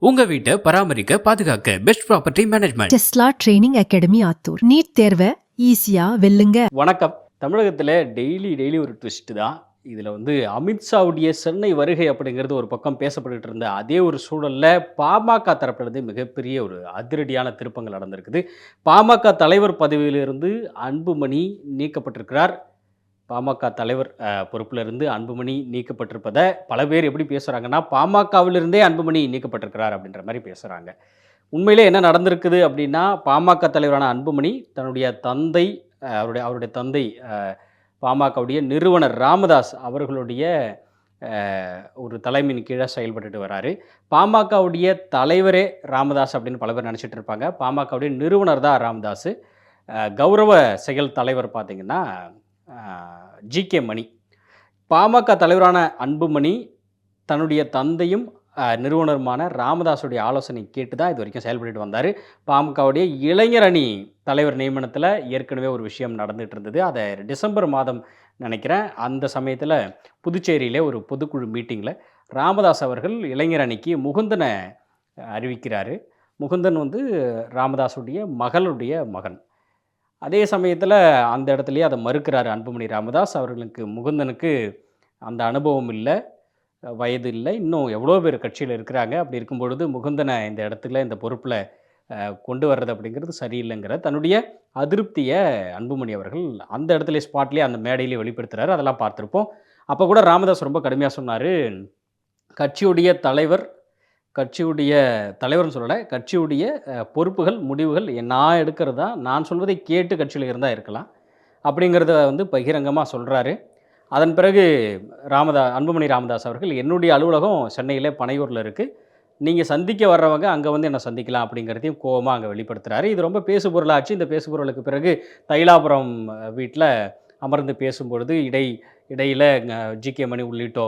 உங்க வீட்டை பராமரிக்க பாதுகாக்க best property management. Tesla training academy Attur. NEET தேர்வை ஈஸியா வெல்லுங்க. வணக்கம். தமிழகத்தில் டெய்லி ஒரு ட்விஸ்ட் தான். இதில் அமித்ஷாவுடைய சென்னை வருகை அப்படிங்கிறது ஒரு பக்கம் பேசப்பட்டுட்டு இருந்த அதே ஒரு சூழலில் பாமக தரப்பிலிருந்து மிகப்பெரிய ஒரு அதிரடியான திருப்பங்கள் நடந்திருக்குது. பாமக தலைவர் பதவியிலிருந்து அன்புமணி நீக்கப்பட்டிருக்கிறார். பாமக தலைவர் பொறுப்பிலிருந்து அன்புமணி நீக்கப்பட்டிருப்பதை பல பேர் எப்படி பேசுகிறாங்கன்னா, பாமகவிலிருந்தே அன்புமணி நீக்கப்பட்டிருக்கிறார் அப்படின்ற மாதிரி பேசுகிறாங்க. உண்மையிலே என்ன நடந்திருக்குது அப்படின்னா, பாமக தலைவரான அன்புமணி தன்னுடைய தந்தை அவருடைய தந்தை பாமகவுடைய நிறுவனர் ராமதாஸ் அவர்களுடைய ஒரு தலைமையின் கீழே செயல்பட்டுட்டு வராரு. பாமகவுடைய தலைவரே ராமதாஸ் அப்படின்னு பல பேர் நினச்சிட்டு இருப்பாங்க. பாமகவுடைய நிறுவனர் தான் ராமதாஸ். கௌரவ செயல் தலைவர் பார்த்திங்கன்னா ஜி.கே. மணி. பாமக தலைவரான அன்புமணி தன்னுடைய தந்தையும் நிறுவனருமான ராமதாஸுடைய ஆலோசனை கேட்டு தான் இது வரைக்கும் செயல்பட்டு வந்தார். பாமகவுடைய இளைஞர் அணி தலைவர் நியமனத்தில் ஏற்கனவே ஒரு விஷயம் நடந்துகிட்டு இருந்தது. அதை டிசம்பர் மாதம் நினைக்கிறேன். அந்த சமயத்தில் புதுச்சேரியிலே ஒரு பொதுக்குழு மீட்டிங்கில் ராமதாஸ் அவர்கள் இளைஞர் அணிக்கு முகுந்தனை அறிவிக்கிறார். முகுந்தன் ராமதாஸுடைய மகளுடைய மகன். அதே சமயத்தில் அந்த இடத்துலையே அதை மறுக்கிறார் அன்புமணி ராமதாஸ். அவர்களுக்கு முகுந்தனுக்கு அந்த அனுபவம் இல்லை, வயது இல்லை, இன்னும் எவ்வளோ பேர் கட்சியில் இருக்கிறாங்க. அப்படி இருக்கும் பொழுது முகுந்தனை இந்த இடத்துல இந்த பொறுப்பில் கொண்டு வர்றது அப்படிங்கிறது சரியில்லைங்கிற தன்னுடைய அதிருப்தியை அன்புமணி அவர்கள் அந்த இடத்துல ஸ்பாட்லேயே அந்த மேடையிலே வெளிப்படுத்துகிறாரு. அதெல்லாம் பார்த்துருப்போம். அப்போ கூட ராமதாஸ் ரொம்ப கடுமையாக சொன்னார், கட்சியுடைய தலைவர்னு சொல்லலை, கட்சியுடைய பொறுப்புகள் முடிவுகள் நான் எடுக்கிறது தான், நான் சொல்வதை கேட்டு கட்சியில் இருந்தால் இருக்கலாம் அப்படிங்கிறத பகிரங்கமாக சொல்கிறாரு. அதன் பிறகு அன்புமணி ராமதாஸ் அவர்கள், என்னுடைய அலுவலகம் சென்னையில் பனையூரில் இருக்குது, நீங்கள் சந்திக்க வர்றவங்க அங்கே என்னை சந்திக்கலாம் அப்படிங்கிறதையும் கோவமாக அங்கே வெளிப்படுத்துகிறாரு. இது ரொம்ப பேசுபொருளாச்சு. இந்த பேசுபொருளுக்கு பிறகு தைலாபுரம் வீட்டில் அமர்ந்து பேசும்பொழுது இடையில் ஜி.கே. மணி உள்ளிட்டோ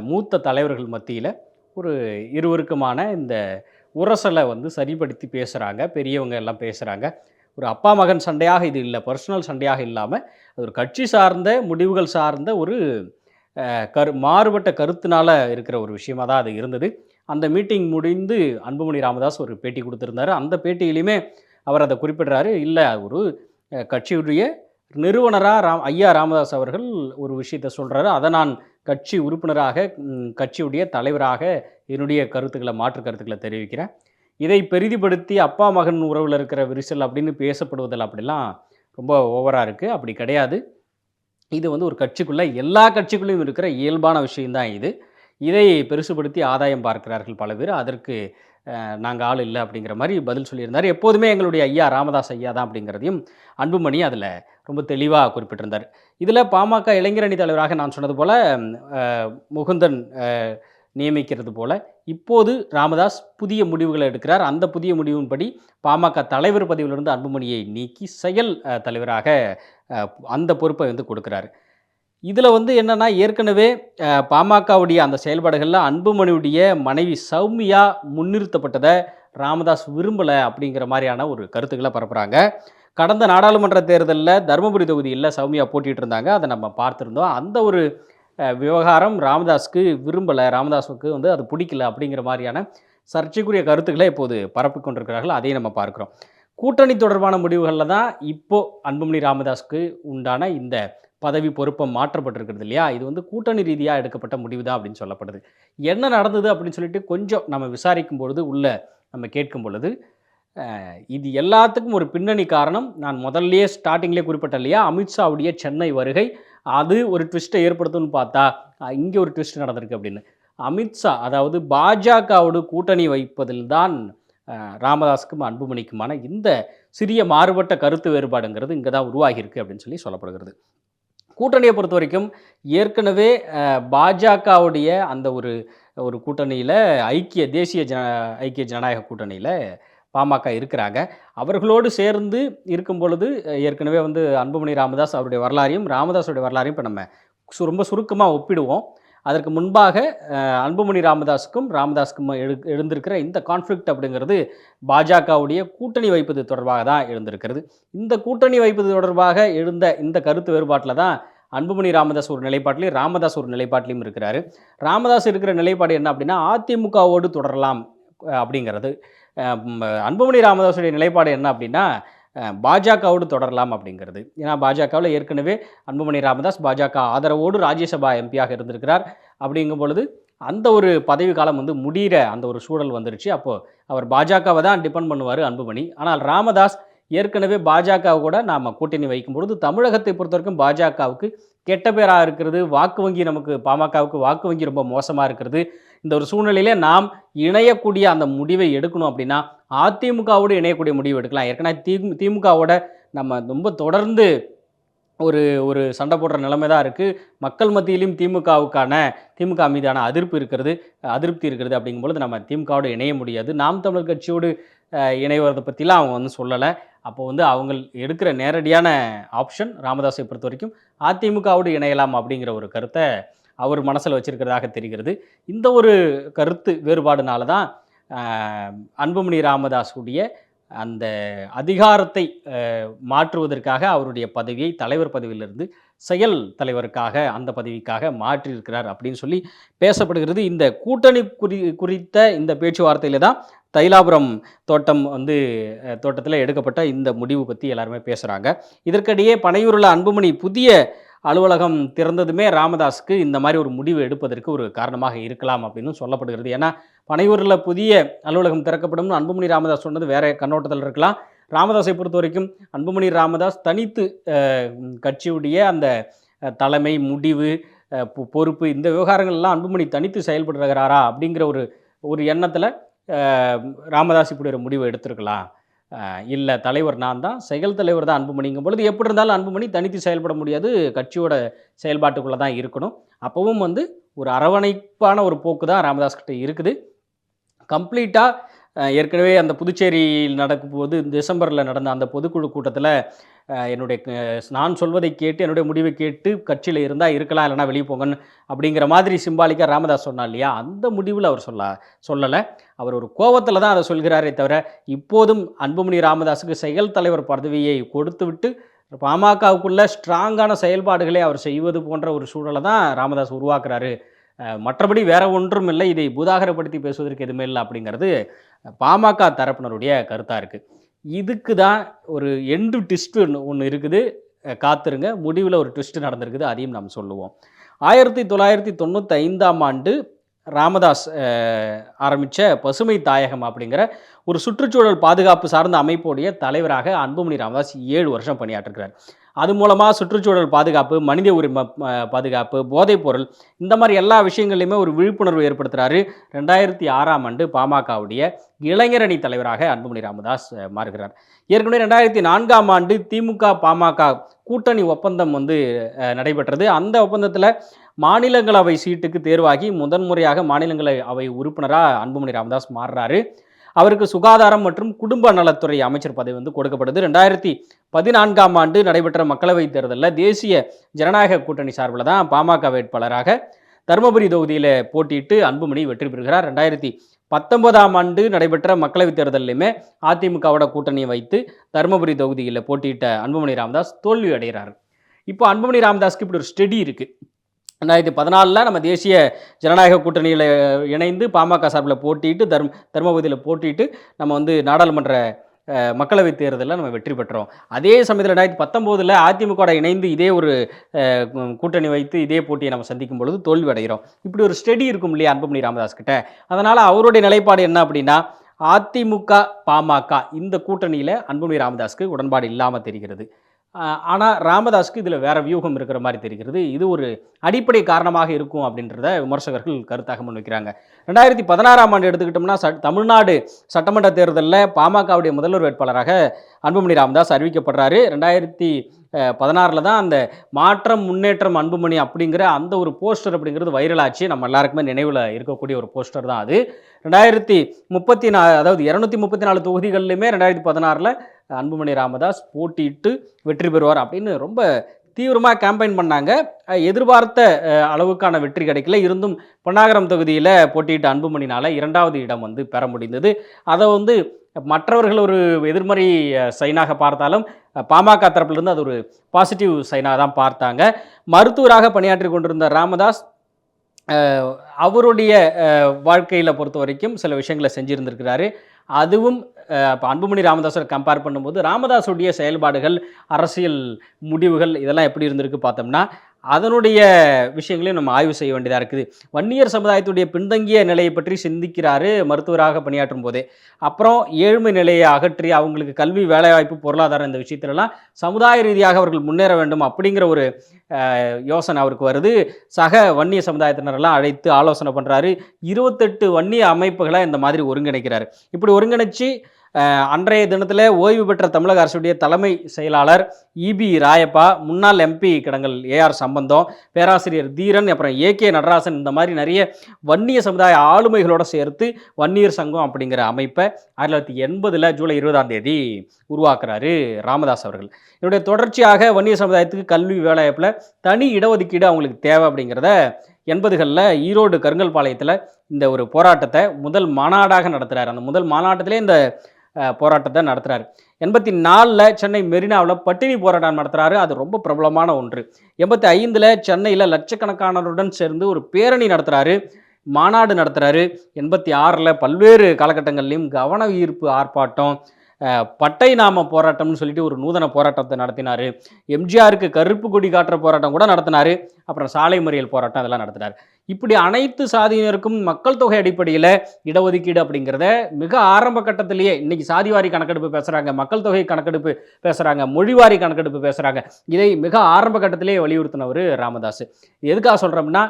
மூத்த தலைவர்கள் மத்தியில் ஒரு இருவருக்குமான இந்த உரசலை சரிப்படுத்தி பேசுகிறாங்க. பெரியவங்க எல்லாம் பேசுகிறாங்க. ஒரு அப்பா மகன் சண்டையாக இது இல்லை, பர்சனல் சண்டையாக இல்லாமல் ஒரு கட்சி சார்ந்த முடிவுகள் சார்ந்த ஒரு மாறுபட்ட கருத்தினால் இருக்கிற ஒரு விஷயமாக தான் அது இருந்தது. அந்த மீட்டிங் முடிந்து அன்புமணி ராமதாஸ் ஒரு பேட்டி கொடுத்துருந்தாரு. அந்த பேட்டியிலையுமே அவர் அதை குறிப்பிடுறாரு. இல்லை, ஒரு கட்சியுடைய நிறுவனராக ஐயா ராமதாஸ் அவர்கள் ஒரு விஷயத்தை சொல்கிறாரு, அதை நான் கட்சி உறுப்பினராக, கட்சியுடைய தலைவராக என்னுடைய மாற்று கருத்துக்களை தெரிவிக்கிறேன். இதை பெரிதிப்படுத்தி அப்பா மகன் உறவில் இருக்கிற விரிசல் அப்படின்னு பேசப்படுவதில் அப்படிலாம் ரொம்ப ஓவராக இருக்குது. அப்படி கிடையாது. இது ஒரு கட்சிக்குள்ளே, எல்லா கட்சிக்குள்ளேயும் இருக்கிற இயல்பான விஷயந்தான் இது. இதை பெருசுபடுத்தி ஆதாயம் பார்க்கிறார்கள் பல பேர். அதற்கு நாங்கள் ஆள் இல்லை அப்படிங்கிற மாதிரி பதில் சொல்லியிருந்தார். எப்போதுமே எங்களுடைய ஐயா ராமதாஸ் ஐயா தான் அப்படிங்கிறதையும் அன்புமணி அதில் ரொம்ப தெளிவாக குறிப்பிட்டிருந்தார். இதில் பாமக இளைஞரணி தலைவராக நான் சொன்னது போல் முகுந்தன் நியமிக்கிறது போல் இப்போது ராமதாஸ் புதிய முடிவுகளை எடுக்கிறார். அந்த புதிய முடிவின்படி பாமக தலைவர் பதவியிலிருந்து அன்புமணியை நீக்கி செயல் தலைவராக அந்த பொறுப்பை கொடுக்குறாரு. இதில் என்னென்னா, ஏற்கனவே பாமகவுடைய அந்த செயல்பாடுகளில் அன்புமணியுடைய மனைவி சௌமியா முன்னிறுத்தப்பட்டதை ராமதாஸ் விரும்பலை அப்படிங்கிற மாதிரியான ஒரு கருத்துக்களை பரப்புகிறாங்க. கடந்த நாடாளுமன்ற தேர்தலில் தருமபுரி தொகுதியில் சௌமியா போட்டிகிட்டு இருந்தாங்க. அதை நம்ம பார்த்துருந்தோம். அந்த ஒரு விவகாரம் ராமதாஸுக்கு விரும்பலை, ராமதாஸுக்கு அது பிடிக்கல அப்படிங்கிற மாதிரியான சர்ச்சைக்குரிய கருத்துக்களை இப்போது பரப்பி கொண்டிருக்கிறார்கள். அதையும் நம்ம பார்க்குறோம். கூட்டணி தொடர்பான முடிவுகளில் தான் இப்போது அன்புமணி ராமதாஸுக்கு உண்டான இந்த பதவி பொறுப்பம் மாற்றப்பட்டிருக்கிறது இல்லையா? இது கூட்டணி ரீதியாக எடுக்கப்பட்ட முடிவு தான் அப்படின்னு சொல்லப்படுது. என்ன நடந்தது அப்படின்னு சொல்லிட்டு கொஞ்சம் நம்ம விசாரிக்கும் பொழுது, நம்ம கேட்கும் பொழுது, இது எல்லாத்துக்கும் ஒரு பின்னணி காரணம் நான் முதல்லையே ஸ்டார்டிங்லேயே குறிப்பிட்டேன் இல்லையா, அமித்ஷாவுடைய சென்னை வருகை. அது ஒரு ட்விஸ்ட்டை ஏற்படுத்தும்னு பார்த்தா இங்கே ஒரு ட்விஸ்ட் நடந்திருக்கு அப்படின்னு. அமித்ஷா, அதாவது பாஜகவோடு கூட்டணி வைப்பதில் தான் ராமதாஸுக்கும் அன்புமணிக்குமான இந்த சிறிய மாறுபட்ட கருத்து வேறுபாடுங்கிறது இங்கே தான் உருவாகியிருக்கு அப்படின்னு சொல்லப்படுகிறது. கூட்டணியை பொறுத்த வரைக்கும் ஏற்கனவே பாஜகவுடைய அந்த ஒரு கூட்டணியில் தேசிய ஐக்கிய ஜனநாயக கூட்டணியில் பாமக இருக்கிறாங்க. அவர்களோடு சேர்ந்து இருக்கும் பொழுது ஏற்கனவே அன்புமணி ராமதாஸ் அவருடைய வரலாறையும் ராமதாஸுடைய வரலாறையும் இப்போ நம்ம ரொம்ப சுருக்கமாக ஒப்பிடுவோம். அதற்கு முன்பாக அன்புமணி ராமதாஸுக்கும் எழுந்திருக்கிற இந்த கான்ஃப்ளிக்ட் அப்படிங்கிறது பாஜகவுடைய கூட்டணி வைப்பது தொடர்பாக தான் எழுந்திருக்கிறது. இந்த கூட்டணி வைப்பது தொடர்பாக எழுந்த இந்த கருத்து வேறுபாட்டில் தான் அன்புமணி ராமதாஸ் ஒரு நிலைப்பாட்டிலையும் ராமதாஸ் ஒரு நிலைப்பாட்டிலையும் இருக்கிறாரு. ராமதாஸ் இருக்கிற நிலைப்பாடு என்ன அப்படின்னா, அதிமுகவோடு தொடரலாம், அப்படிங்கிறது. அன்புமணி ராமதாஸுடைய நிலைப்பாடு என்ன அப்படின்னா, பாஜகவோடு தொடரலாம் அப்படிங்கிறது. ஏன்னா பாஜகவில் ஏற்கனவே அன்புமணி ராமதாஸ் பாஜக ஆதரவோடு ராஜ்யசபா எம்பியாக இருந்திருக்கிறார். அப்படிங்கும் பொழுது அந்த ஒரு பதவி காலம் வந்து முடிகிற அந்த ஒரு சூழல் வந்துருச்சு. அப்போது அவர் பாஜகவை தான் டிபெண்ட் பண்ணுவார் அன்புமணி. ஆனால் ராமதாஸ் ஏற்கனவே பாஜக கூட நாம் கூட்டணி வைக்கும்பொழுது தமிழகத்தை பொறுத்தவரைக்கும் பாஜகவுக்கு கெட்ட பேராக இருக்கிறது, வாக்கு வங்கி நமக்கு பாமகவுக்கு வாக்கு வங்கி ரொம்ப மோசமாக இருக்கிறது. இந்த ஒரு சூழ்நிலையிலே நாம் இணையக்கூடிய அந்த முடிவை எடுக்கணும் அப்படின்னா அதிமுகவோடு இணையக்கூடிய முடிவு எடுக்கலாம். ஏற்கனவே திமுகவோட நம்ம ரொம்ப தொடர்ந்து ஒரு ஒரு சண்டை போடுற நிலைமை தான் இருக்குது. மக்கள் மத்தியிலும் திமுக மீதான அதிருப்தி இருக்கிறது. அப்படிங்கும்பொழுது நம்ம திமுகவோடு இணைய முடியாது. நாம் தமிழர் கட்சியோடு இணைவதை பற்றிலாம் அவங்க வந்து சொல்லலை. அப்போ வந்து அவங்க எடுக்கிற நேரடியான ஆப்ஷன் ராமதாஸை பொறுத்த வரைக்கும் அதிமுகவோடு இணையலாம் அப்படிங்கிற ஒரு கருத்தை அவர் மனசில் வச்சிருக்கிறதாக தெரிகிறது. இந்த ஒரு கருத்து வேறுபாடுனால தான் அன்புமணி ராமதாஸுடைய அந்த அதிகாரத்தை மாற்றுவதற்காக அவருடைய பதவியை தலைவர் பதவியிலிருந்து செயல் தலைவருக்காக அந்த பதவிக்காக மாற்றியிருக்கிறார் அப்படின்னு சொல்லி பேசப்படுகிறது. இந்த கூட்டணி குறித்த இந்த பேச்சுவார்த்தையில் தான் தைலாபுரம் தோட்டத்தில் எடுக்கப்பட்ட இந்த முடிவு பற்றி எல்லாருமே பேசுகிறாங்க. இதற்கிடையே பனையூரில் அன்புமணி புதிய அலுவலகம் திறந்ததுமே ராமதாஸுக்கு இந்த மாதிரி ஒரு முடிவு எடுப்பதற்கு ஒரு காரணமாக இருக்கலாம் அப்படின்னு சொல்லப்படுகிறது. ஏன்னா பனையூரில் புதிய அலுவலகம் திறக்கப்படும்னு அன்புமணி ராமதாஸ் சொன்னது வேறு கண்ணோட்டத்தில் இருக்கலாம். ராமதாஸை பொறுத்த வரைக்கும் அன்புமணி ராமதாஸ் தனித்து கட்சியுடைய அந்த தலைமை முடிவு பொறுப்பு இந்த விவகாரங்கள்லாம் அன்புமணி தனித்து செயல்படுகிறாரா அப்படிங்கிற ஒரு எண்ணத்தில் ராமதாஸ் இப்படி ஒரு முடிவு எடுத்திருக்கலாம். இல்லை, தலைவர் நான் தான், செயல் தலைவர் தான் அன்புமணிங்கும் பொழுது எப்படி இருந்தாலும் அன்புமணி தனித்து செயல்பட முடியாது, கட்சியோட செயல்பாட்டுக்குள்ளே தான் இருக்கணும். அப்பவும் வந்து ஒரு அரவணைப்பான ஒரு போக்கு தான் ராமதாஸ் கிட்ட இருக்குது. கம்ப்ளீட்டாக ஏற்கனவே அந்த புதுச்சேரியில் நடக்கும்போது டிசம்பரில் நடந்த அந்த பொதுக்குழு கூட்டத்தில் நான் சொல்வதை கேட்டு என்னுடைய முடிவை கேட்டு கட்சியில் இருந்தால் இருக்கலாம், இல்லைனா வெளியே போங்கன்னு அப்படிங்கிற மாதிரி சிம்பாலிக்காக ராமதாஸ் சொன்னார் இல்லையா, அந்த முடிவில் அவர் சொல்லலை. அவர் ஒரு கோபத்தில் தான் அதை சொல்கிறாரே தவிர இப்போதும் அன்புமணி ராமதாஸுக்கு செயல் தலைவர் பதவியை கொடுத்து விட்டு பாமகவுக்குள்ள ஸ்ட்ராங்கான செயல்பாடுகளை அவர் செய்வது போன்ற ஒரு சூழலை தான் ராமதாஸ் உருவாக்குறாரு. மற்றபடி வேற ஒன்றும் இல்லை, இதை பூதாகரப்படுத்தி பேசுவதற்கு எதுவுமே இல்லை அப்படிங்கிறது பாமக தரப்பினருடைய கருத்தாக இருக்குது. இதுக்கு தான் ஒரு எண்டு ட்விஸ்ட்டு ஒன்று இருக்குது, காத்துருங்க. முடிவில் ஒரு ட்விஸ்ட்டு நடந்திருக்குது, அதையும் நாம் சொல்லுவோம். 1995ஆம் ஆண்டு ராமதாஸ் ஆரம்பித்த பசுமை தாயகம் அப்படிங்கிற ஒரு சுற்றுச்சூழல் பாதுகாப்பு சார்ந்த அமைப்புடைய தலைவராக அன்புமணி ராமதாஸ் 7 வருஷம் பணியாற்றிருக்கிறார். அது மூலமாக சுற்றுச்சூழல் பாதுகாப்பு, மனித உரிமை பாதுகாப்பு, போதைப்பொருள் இந்த மாதிரி எல்லா விஷயங்கள்லையுமே ஒரு விழிப்புணர்வு ஏற்படுத்துகிறாரு. 2006ஆம் ஆண்டு பாமகவுடைய இளைஞரணி தலைவராக அன்புமணி ராமதாஸ் மாறுகிறார். ஏற்கனவே 2004ஆம் ஆண்டு திமுக பாமக கூட்டணி ஒப்பந்தம் வந்து நடைபெற்றது. அந்த ஒப்பந்தத்தில் மாநிலங்களவை சீட்டுக்கு தேர்வாகி முதன்முறையாக மாநிலங்களவை உறுப்பினராக அன்புமணி ராமதாஸ் மாறுறாரு. அவருக்கு சுகாதாரம் மற்றும் குடும்ப நலத்துறை அமைச்சர் பதவி வந்து கொடுக்கப்படுது. 2014ஆம் ஆண்டு நடைபெற்ற மக்களவைத் தேர்தலில் தேசிய ஜனநாயக கூட்டணி சார்பில் தான் பாமக வேட்பாளராக தருமபுரி தொகுதியில் போட்டியிட்டு அன்புமணி வெற்றி பெறுகிறார். 2019ஆம் ஆண்டு நடைபெற்ற மக்களவைத் தேர்தலையுமே அதிமுகவோட கூட்டணியை வைத்து தருமபுரி தொகுதியில் போட்டியிட்ட அன்புமணி ராமதாஸ் தோல்வி அடைகிறார். இப்போ அன்புமணி ராமதாஸ்க்கு இப்படி ஒரு ஸ்டெடி இருக்குது. 2014 நம்ம தேசிய ஜனநாயக கூட்டணியில் இணைந்து பாமக சார்பில் போட்டிட்டு தருமபுரியில் போட்டிட்டு நம்ம வந்து நாடாளுமன்ற மக்களவைத் தேர்தலில் நம்ம வெற்றி பெற்றோம். அதே சமயத்தில் 2019 அதிமுக இணைந்து இதே ஒரு கூட்டணி வைத்து இதே போட்டியை நம்ம சந்திக்கும் பொழுது தோல்வி அடைகிறோம். இப்படி ஒரு ஸ்டெடி இருக்கும் இல்லையா அன்புமணி ராமதாஸ் கிட்ட. அதனால் அவருடைய நிலைப்பாடு என்ன அப்படின்னா, அதிமுக பாமக இந்த கூட்டணியில் அன்புமணி ராமதாஸ்க்கு உடன்பாடு இல்லாமல் தெரிகிறது. ஆனால் ராமதாஸுக்கு இதில் வேறு வியூகம் இருக்கிற மாதிரி தெரிகிறது. இது ஒரு அடிப்படை காரணமாக இருக்கும் அப்படின்றத விமர்சகர்கள் கருத்தாக முன்வைக்கிறாங்க. 2016ஆம் ஆண்டு எடுத்துக்கிட்டோம்னா தமிழ்நாடு சட்டமன்ற தேர்தலில் பாமகவுடைய முதல்வர் வேட்பாளராக அன்புமணி ராமதாஸ் அறிவிக்கப்படுறாரு. 2016 தான் அந்த மாற்றம் முன்னேற்றம் அன்புமணி அப்படிங்கிற அந்த ஒரு போஸ்டர் அப்படிங்கிறது வைரலாச்சு. நம்ம எல்லாருக்குமே நினைவில் இருக்கக்கூடிய ஒரு போஸ்டர் தான் அது. 2034 அதாவது 234 தொகுதிகளிலுமே 2016 அன்புமணி ராமதாஸ் போட்டியிட்டு வெற்றி பெறுவார் அப்படின்னு ரொம்ப தீவிரமாக கேம்பெயின் பண்ணாங்க. எதிர்பார்த்த அளவுக்கான வெற்றி கிடைக்கல. இருந்தும் பென்னாகரம் தொகுதியில் போட்டியிட்ட அன்புமணினால் 2வது இடம் வந்து பெற முடிந்தது. அதை வந்து மற்றவர்கள் ஒரு எதிர்மறை சைனாக பார்த்தாலும் பாமக தரப்பிலிருந்து அது ஒரு பாசிட்டிவ் சைனாக தான் பார்த்தாங்க. மருத்துவராக பணியாற்றி கொண்டிருந்த ராமதாஸ் அவருடைய வாழ்க்கையில் பொறுத்த வரைக்கும் சில விஷயங்களை செஞ்சுருந்துருக்கிறாரு. அதுவும் இப்போ அன்புமணி ராமதாஸை கம்பேர் பண்ணும்போது ராமதாஸுடைய செயல்பாடுகள், அரசியல் முடிவுகள் இதெல்லாம் எப்படி இருந்திருக்கு பார்த்தோம்னா, அதனுடைய விஷயங்களையும் நம்ம ஆய்வு செய்ய வேண்டியதாக இருக்குது. வன்னியர் சமுதாயத்துடைய பின்தங்கிய நிலையை பற்றி சிந்திக்கிறாரு மருத்துவராக பணியாற்றும் போதே. அப்புறம் ஏழ்மை நிலையை அகற்றி அவங்களுக்கு கல்வி, வேலைவாய்ப்பு, பொருளாதாரம் இந்த விஷயத்துலலாம் சமுதாய ரீதியாக அவர்கள் முன்னேற வேண்டும் அப்படிங்கிற ஒரு யோசனை அவருக்கு வருது. சக வன்னிய சமுதாயத்தினரெல்லாம் அழைத்து ஆலோசனை பண்ணுறாரு. 28 வன்னிய அமைப்புகளை இந்த மாதிரி ஒருங்கிணைக்கிறார். இப்படி ஒருங்கிணைச்சு அன்றைய தினத்தில் ஓய்வு பெற்ற தமிழக அரசுடைய தலைமை செயலாளர் இபி ராயப்பா, முன்னாள் எம்பி கிடங்கல் ஏஆர் சம்பந்தம், பேராசிரியர் தீரன், அப்புறம் ஏகே நடராசன், இந்த மாதிரி நிறைய வன்னிய சமுதாய ஆளுமைகளோடு சேர்த்து வன்னியர் சங்கம் அப்படிங்கிற அமைப்பை 1980 ஜூலை 20 உருவாக்குறாரு ராமதாஸ் அவர்கள். என்னுடைய தொடர்ச்சியாக வன்னிய சமுதாயத்துக்கு கல்வி, வேலைவாய்ப்பில் தனி இடஒதுக்கீடு அவங்களுக்கு தேவை அப்படிங்கிறத 80களில் ஈரோடு கருங்கல்பாளையத்தில் இந்த ஒரு போராட்டத்தை முதல் மாநாடாக நடத்துகிறார். அந்த முதல் மாநாட்டத்திலே இந்த போராட்டத்தை நடத்துகிறார். 84 சென்னை மெரினாவில் பட்டினி போராட்டம் நடத்துகிறாரு. அது ரொம்ப பிரபலமான ஒன்று. 85 சென்னையில் லட்சக்கணக்கானவருடன் சேர்ந்து ஒரு பேரணி நடத்துகிறாரு, மாநாடு நடத்துகிறாரு. 86 பல்வேறு காலகட்டங்கள்லையும் கவன ஈர்ப்பு ஆர்ப்பாட்டம், பட்டை நாம போராட்டம்னு சொல்லிட்டு ஒரு நூதன போராட்டத்தை நடத்தினார். எம்ஜிஆருக்கு கருப்பு கொடி காட்டுற போராட்டம் கூட நடத்தினார். அப்புறம் சாலை மறியல் போராட்டம் அதெல்லாம் நடத்தினார். இப்படி அனைத்து சாதியினருக்கும் மக்கள் தொகை அடிப்படையில் இடஒதுக்கீடு அப்படிங்கிறத மிக ஆரம்ப கட்டத்திலேயே, இன்னைக்கு சாதிவாரி கணக்கெடுப்பு பேசுகிறாங்க, மக்கள் தொகை கணக்கெடுப்பு பேசுகிறாங்க, மொழிவாரி கணக்கெடுப்பு பேசுகிறாங்க, இதை மிக ஆரம்ப கட்டத்திலேயே வலியுறுத்தினவர் ராமதாஸ். எதுக்காக சொல்கிறோம்னா,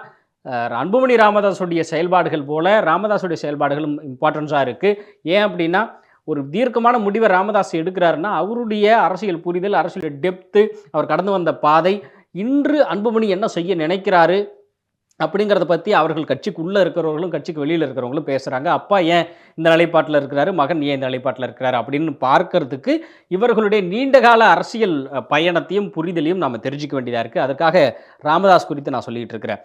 அன்புமணி ராமதாஸுடைய செயல்பாடுகள் போல ராமதாஸுடைய செயல்பாடுகளும் இம்பார்ட்டன்ஸாக இருக்குது. ஏன் அப்படின்னா, ஒரு தீர்க்கமான முடிவை ராமதாஸ் எடுக்கிறாருன்னா அவருடைய அரசியல் புரிதல், அரசியல் டெப்த்து, அவர் கடந்து வந்த பாதை, இன்று அன்புமணி என்ன செய்ய நினைக்கிறாரு அப்படிங்கிறத பற்றி அவர்கள் கட்சிக்குள்ளே இருக்கிறவர்களும் கட்சிக்கு வெளியில் இருக்கிறவங்களும் பேசுகிறாங்க. அப்பா ஏன் இந்த நிலைப்பாட்டில் இருக்கிறாரு, மகன் ஏன் இந்த நிலைப்பாட்டில் இருக்கிறாரு அப்படின்னு பார்க்கறதுக்கு இவர்களுடைய நீண்டகால அரசியல் பயணத்தையும் புரிதலையும் நாம் தெரிஞ்சிக்க வேண்டியதாக இருக்குது. அதற்காக ராமதாஸ் குறித்து நான் சொல்லிகிட்டு இருக்கிறேன்.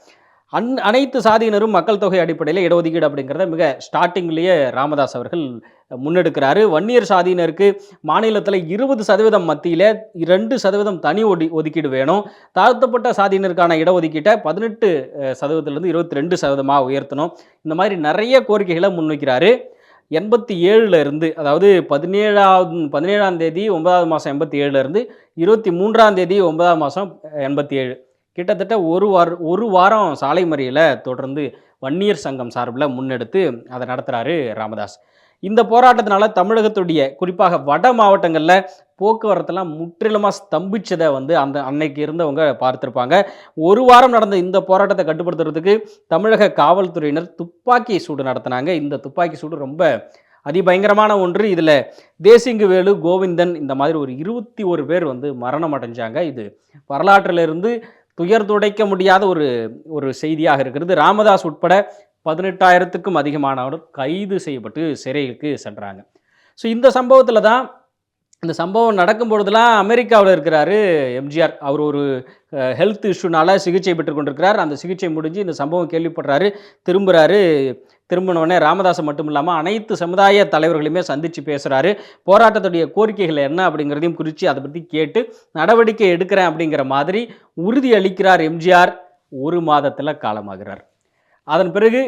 அனைத்து சாதியினரும் மக்கள் தொகை அடிப்படையில் இடஒதுக்கீடு அப்படிங்கிறத மிக ஸ்டார்டிங்லேயே ராமதாஸ் அவர்கள் முன்னெடுக்கிறாரு. வன்னியர் சாதியினருக்கு மாநிலத்தில் 20% மத்தியில் 2% தனி ஒதுக்கீடு வேணும். தாழ்த்தப்பட்ட சாதியினருக்கான இடஒதுக்கீட்டை 18% 22% உயர்த்தணும். இந்த மாதிரி நிறைய கோரிக்கைகளை முன்வைக்கிறாரு. 87 அதாவது 17ஆம் தேதி 9ஆம் மாதம் 87 23ஆம் தேதி 9ஆம் மாதம் 87 கிட்டத்தட்ட ஒரு வாரம் சாலை மறியலை தொடர்ந்து வன்னியர் சங்கம் சார்பில் முன்னெடுத்து அதை நடத்துகிறாரு ராமதாஸ். இந்த போராட்டத்தினால தமிழகத்துடைய குறிப்பாக வட மாவட்டங்களில் போக்குவரத்தெல்லாம் முற்றிலுமாக ஸ்தம்பிச்சதை அன்னைக்கு இருந்தவங்க பார்த்துருப்பாங்க. ஒரு வாரம் நடந்த இந்த போராட்டத்தை கட்டுப்படுத்துறதுக்கு தமிழக காவல்துறையினர் துப்பாக்கி சூடு நடத்தினாங்க. இந்த துப்பாக்கி சூடு ரொம்ப அதிபயங்கரமான ஒன்று. இதில் தேசிங்குவேலு, கோவிந்தன், இந்த மாதிரி ஒரு 21 பேர் மரணம் அடைஞ்சாங்க. இது வரலாற்றிலிருந்து துயர் துடைக்க முடியாத ஒரு செய்தியாக இருக்கிறது. ராமதாஸ் உட்பட 18,000க்கும் அதிகமானவர் கைது செய்யப்பட்டு சிறைக்கு சென்றாங்க. ஸோ இந்த சம்பவத்தில் தான், இந்த சம்பவம் நடக்கும் பொழுதுலாம் அமெரிக்காவில் இருக்கிறாரு எம்ஜிஆர். அவர் ஒரு ஹெல்த் இஷ்யூனால் சிகிச்சை பெற்று கொண்டிருக்கிறார். அந்த சிகிச்சை முடிஞ்சு இந்த சம்பவம் கேள்விப்படுறாரு, திரும்பினோடனே ராமதாஸை மட்டும் இல்லாமல் அனைத்து சமுதாய தலைவர்களையுமே சந்தித்து பேசுகிறாரு. போராட்டத்துடைய கோரிக்கைகள் என்ன அப்படிங்கிறதையும் குறித்து அதை பற்றி கேட்டு நடவடிக்கை எடுக்கிறேன் அப்படிங்கிற மாதிரி உறுதி அளிக்கிறார் எம்ஜிஆர். ஒரு மாதத்தில் காலமாகிறார். அதன் பிறகு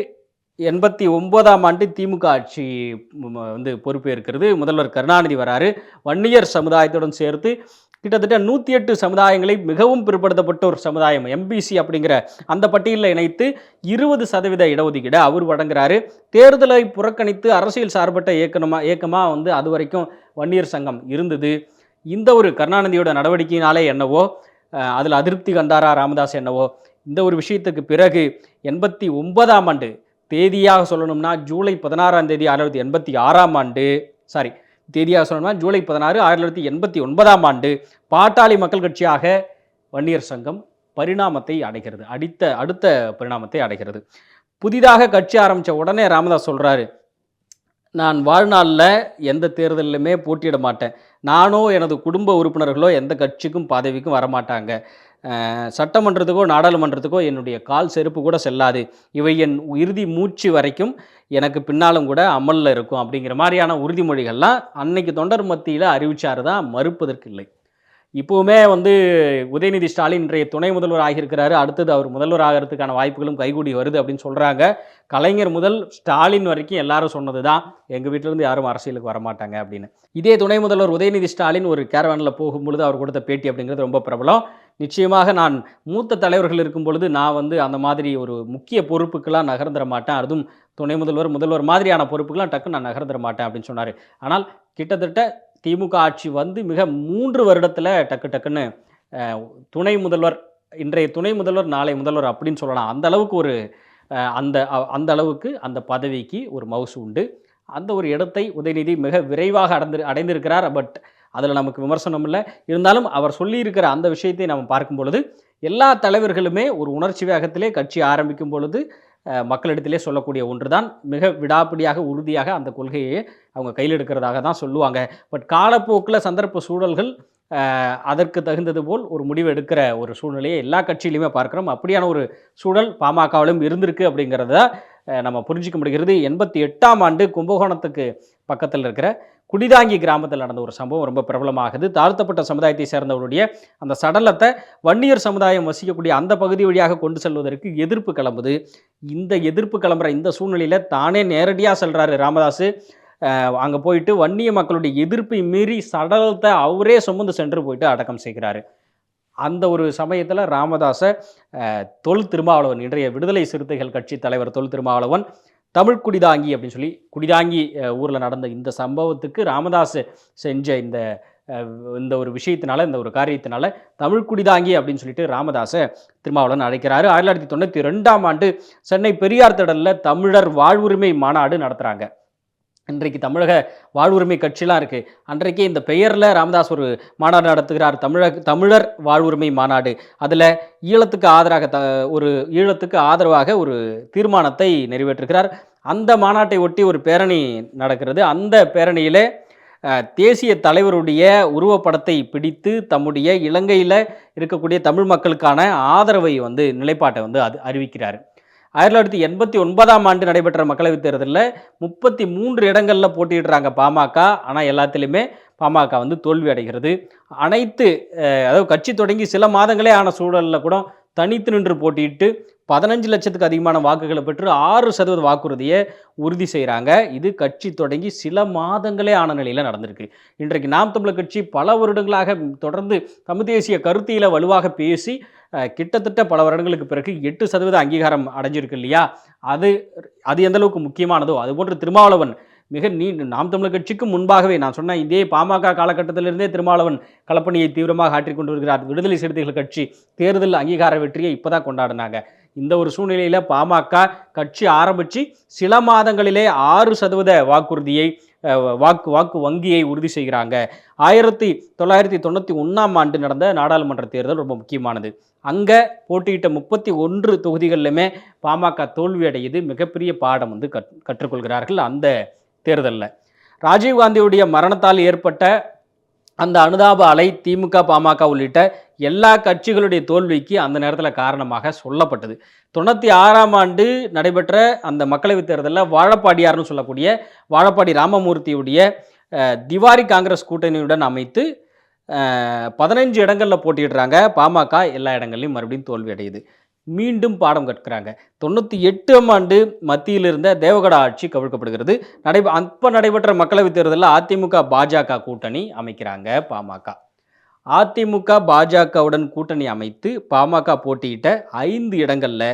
89ஆம் ஆண்டு திமுக ஆட்சி பொறுப்பேற்கிறது. முதல்வர் கருணாநிதி வராரு. வன்னியர் சமுதாயத்துடன் சேர்த்து கிட்டத்தட்ட 108 சமுதாயங்களை, மிகவும் பிற்படுத்தப்பட்ட ஒரு சமுதாயம் எம்பிசி அப்படிங்கிற அந்த பட்டியலில் இணைத்து 20% இடஒதுக்கீடு அவர் வழங்குறாரு. தேர்தலை புறக்கணித்து அரசியல் சார்பற்ற இயக்கமாக அது வரைக்கும் வன்னியர் சங்கம் இருந்தது. இந்த ஒரு கருணாநிதியோட நடவடிக்கையினாலே என்னவோ, அதில் அதிருப்தி கண்டாரா ராமதாஸ் என்னவோ, இந்த ஒரு விஷயத்துக்கு பிறகு 89ஆம் ஆண்டு தேதியாக சொல்லணும்னா ஜூலை 16ஆம் தேதி 1986ஆம் ஆண்டு, தேதியாக சொல்லணும்னா ஜூலை 16 1989ஆம் ஆண்டு பாட்டாளி மக்கள் கட்சியாக வன்னியர் சங்கம் பரிணாமத்தை அடைகிறது. அடுத்த பரிணாமத்தை அடைகிறது. புதிதாக கட்சி ஆரம்பித்த உடனே ராமதாஸ் சொல்கிறாரு, நான் வாழ்நாளில் எந்த தேர்தலிலுமே போட்டியிட மாட்டேன். நானோ எனது குடும்ப உறுப்பினர்களோ எந்த கட்சிக்கும் பதவிக்கும் வரமாட்டாங்க. சட்டமன்றத்துக்கோ நாடாளுமன்றத்துக்கோ என்னுடைய கால் செருப்பு கூட செல்லாது. இவை என் இறுதி மூச்சு வரைக்கும் எனக்கு பின்னாலும் கூட அமலில் இருக்கும் அப்படிங்கிற மாதிரியான உறுதிமொழிகள்லாம் அன்னைக்கு தொண்டர் மத்தியில் அறிவிச்சார் தான், மறுப்பதற்கு இல்லை. இப்போவுமே வந்து உதயநிதி ஸ்டாலின் இன்றைய துணை முதல்வர் ஆகியிருக்கிறாரு. அடுத்தது அவர் முதல்வர் ஆகிறதுக்கான வாய்ப்புகளும் கைகூடி வருது அப்படின்னு சொல்கிறாங்க. கலைஞர் முதல் ஸ்டாலின் வரைக்கும் எல்லாரும் சொன்னது தான், எங்கள் வீட்டிலேருந்து யாரும் அரசியலுக்கு வரமாட்டாங்க அப்படின்னு. இதே துணை முதல்வர் உதயநிதி ஸ்டாலின் ஒரு கேரவானில் போகும்பொழுது அவர் கொடுத்த பேட்டி அப்படிங்கிறது ரொம்ப பிரபலம். நிச்சயமாக நான் மூத்த தலைவர்கள் இருக்கும் பொழுது நான் வந்து அந்த மாதிரி ஒரு முக்கிய பொறுப்புக்கெல்லாம் நகர்ந்துட மாட்டேன். அதுவும் துணை முதல்வர், முதல்வர் மாதிரியான பொறுப்புக்கெல்லாம் டக்குன்னு நான் நகர்ந்துட மாட்டேன் அப்படின்னு சொன்னார். ஆனால் கிட்டத்தட்ட திமுக ஆட்சி வந்து மிக 3 வருடத்தில் டக்குன்னு துணை முதல்வர், இன்றைய துணை முதல்வர் நாளை முதல்வர் அப்படின்னு சொல்லலாம். அந்த அளவுக்கு ஒரு அந்த அளவுக்கு அந்த பதவிக்கு ஒரு மவுசு உண்டு. அந்த ஒரு இடத்தை உதயநிதி மிக விரைவாக அடைந்திருக்கிறார். பட் அதில் நமக்கு விமர்சனம் இல்லை. இருந்தாலும் அவர் சொல்லியிருக்கிற அந்த விஷயத்தை நம்ம பார்க்கும் பொழுது எல்லா தலைவர்களுமே ஒரு உணர்ச்சி வேகத்திலே கட்சி ஆரம்பிக்கும் பொழுது மக்களிடத்திலே சொல்லக்கூடிய ஒன்று தான், மிக விடாப்பிடியாக உறுதியாக அந்த கொள்கையை அவங்க கையில் எடுக்கிறதாக தான் சொல்லுவாங்க. பட் காலப்போக்கில் சந்தர்ப்ப சூழல்கள் அதற்கு தகுந்தது போல் ஒரு முடிவு எடுக்கிற ஒரு சூழ்நிலையை எல்லா கட்சியிலையுமே பார்க்குறோம். அப்படியான ஒரு சூழல் பாமகவிலும் இருந்திருக்கு அப்படிங்கிறத நம்ம புரிஞ்சிக்க முடிகிறது. 88ஆம் ஆண்டு கும்பகோணத்துக்கு பக்கத்தில் இருக்கிற குடிதாங்கி கிராமத்தில் நடந்த ஒரு சம்பவம் ரொம்ப பிரபலமாகுது. தாழ்த்தப்பட்ட சமுதாயத்தை சேர்ந்தவருடைய அந்த சடலத்தை வன்னியர் சமுதாயம் வசிக்கக்கூடிய அந்த பகுதி வழியாக கொண்டு செல்வதற்கு எதிர்ப்பு கிளம்புது. இந்த எதிர்ப்பு கிளம்புற இந்த சூழ்நிலையில் தானே நேரடியாக செல்கிறாரு ராமதாஸ். அங்கே போயிட்டு வன்னிய மக்களுடைய எதிர்ப்பை மீறி சடலத்தை அவரே சுமந்து சென்று போயிட்டு அடக்கம் செய்கிறாரு. அந்த ஒரு சமயத்தில் ராமதாஸை தொல் திருமாவளவன், இன்றைய விடுதலை சிறுத்தைகள் கட்சி தலைவர் தொல் திருமாவளவன், தமிழ் குடிதாங்கி அப்படின்னு சொல்லி குடிதாங்கி ஊரில் நடந்த இந்த சம்பவத்துக்கு ராமதாஸ் செஞ்ச இந்த ஒரு விஷயத்தினால, இந்த ஒரு காரியத்தினால தமிழ் குடிதாங்கி அப்படின்னு சொல்லிட்டு ராமதாஸை திருமாவளவன் அழைக்கிறாரு. 1992ஆம் ஆண்டு சென்னை பெரியார் திடலில் தமிழர் வாழ்வுரிமை மாநாடு நடத்துகிறாங்க. இன்றைக்கு தமிழக வாழ்வுரிமை கட்சிலாம் இருக்குது. அன்றைக்கே இந்த பெயரில் ராமதாஸ் ஒரு மாநாடு நடத்துகிறார், தமிழர் வாழ்வுரிமை மாநாடு. அதில் ஈழத்துக்கு ஆதரவாக ஒரு தீர்மானத்தை நிறைவேற்றுகிறார். அந்த மாநாட்டை ஒட்டி ஒரு பேரணி நடக்கிறது. அந்த பேரணியிலே தேசிய தலைவருடைய உருவப்படத்தை பிடித்து தம்முடைய இலங்கையில் இருக்கக்கூடிய தமிழ் மக்களுக்கான ஆதரவை நிலைப்பாட்டை அறிவிக்கிறார். 1989ஆம் ஆண்டு நடைபெற்ற மக்களவைத் தேர்தலில் 33 இடங்களில் போட்டியிடுறாங்க பாமக. ஆனால் எல்லாத்திலுமே பாமக தோல்வி அடைகிறது. அதாவது கட்சி தொடங்கி சில மாதங்களே ஆன சூழலில் கூட தனித்து நின்று போட்டியிட்டு 15 லட்சத்துக்கு அதிகமான வாக்குகளை பெற்று 6% வாக்குறுதியை உறுதி செய்கிறாங்க. இது கட்சி தொடங்கி சில மாதங்களே ஆன நிலையில் நடந்திருக்கு. இன்றைக்கு நாம் தமிழர் கட்சி பல வருடங்களாக தொடர்ந்து தமிழ் தேசிய கருத்தியில் வலுவாக பேசி கிட்டத்தட்ட பல வருடங்களுக்கு பிறகு 8% அங்கீகாரம் அடைஞ்சிருக்கு இல்லையா? அது எந்த அளவுக்கு முக்கியமானதோ அதுபோன்று திருமாவளவன் மிக நாம் தமிழர் கட்சிக்கு முன்பாகவே நான் சொன்ன இதே பாமக காலகட்டத்திலிருந்தே திருமாவளவன் களப்பணியை தீவிரமாக ஆற்றிக்கொண்டு வருகிறார். விடுதலை சிறுத்தைகள் கட்சி தேர்தல் அங்கீகார வெற்றியை இப்போதான் கொண்டாடினாங்க. இந்த ஒரு சூழ்நிலையில் பாமக கட்சி ஆரம்பித்து சில மாதங்களிலே 6% வாக்குறுதியை வாக்கு வங்கியை உறுதி செய்கிறாங்க. 1991ஆம் ஆண்டு நடந்த நாடாளுமன்ற தேர்தல் ரொம்ப முக்கியமானது. அங்கே போட்டியிட்ட 31 தொகுதிகளிலுமே பாமக தோல்வி அடையுது. மிகப்பெரிய பாடம் கற்றுக்கொள்கிறார்கள் அந்த தேர்தலில். ராஜீவ்காந்தியுடைய மரணத்தால் ஏற்பட்ட அந்த அனுதாப அலை திமுக, பாமக உள்ளிட்ட எல்லா கட்சிகளுடைய தோல்விக்கு அந்த நேரத்தில் காரணமாக சொல்லப்பட்டது. 96ஆம் ஆண்டு நடைபெற்ற அந்த மக்களவைத் தேர்தலில் வாழப்பாடியார்னு சொல்லக்கூடிய வாழப்பாடி ராமமூர்த்தியுடைய திவாரி காங்கிரஸ் கூட்டணியுடன் அமைத்து 15 இடங்களில் போட்டியிடுறாங்க. பாமக எல்லா இடங்கள்லையும் மறுபடியும் தோல்வி அடையுது. மீண்டும் பாடம் கற்கிறாங்க. 98ஆம் ஆண்டு மத்தியில் இருந்த தேவகட ஆட்சி கவிழ்க்கப்படுகிறது. அப்போ நடைபெற்ற மக்களவைத் தேர்தலில் அதிமுக பாஜக கூட்டணி அமைக்கிறாங்க பாமக. அதிமுக பாஜகவுடன் கூட்டணி அமைத்து பாமக போட்டியிட்ட 5 இடங்களில்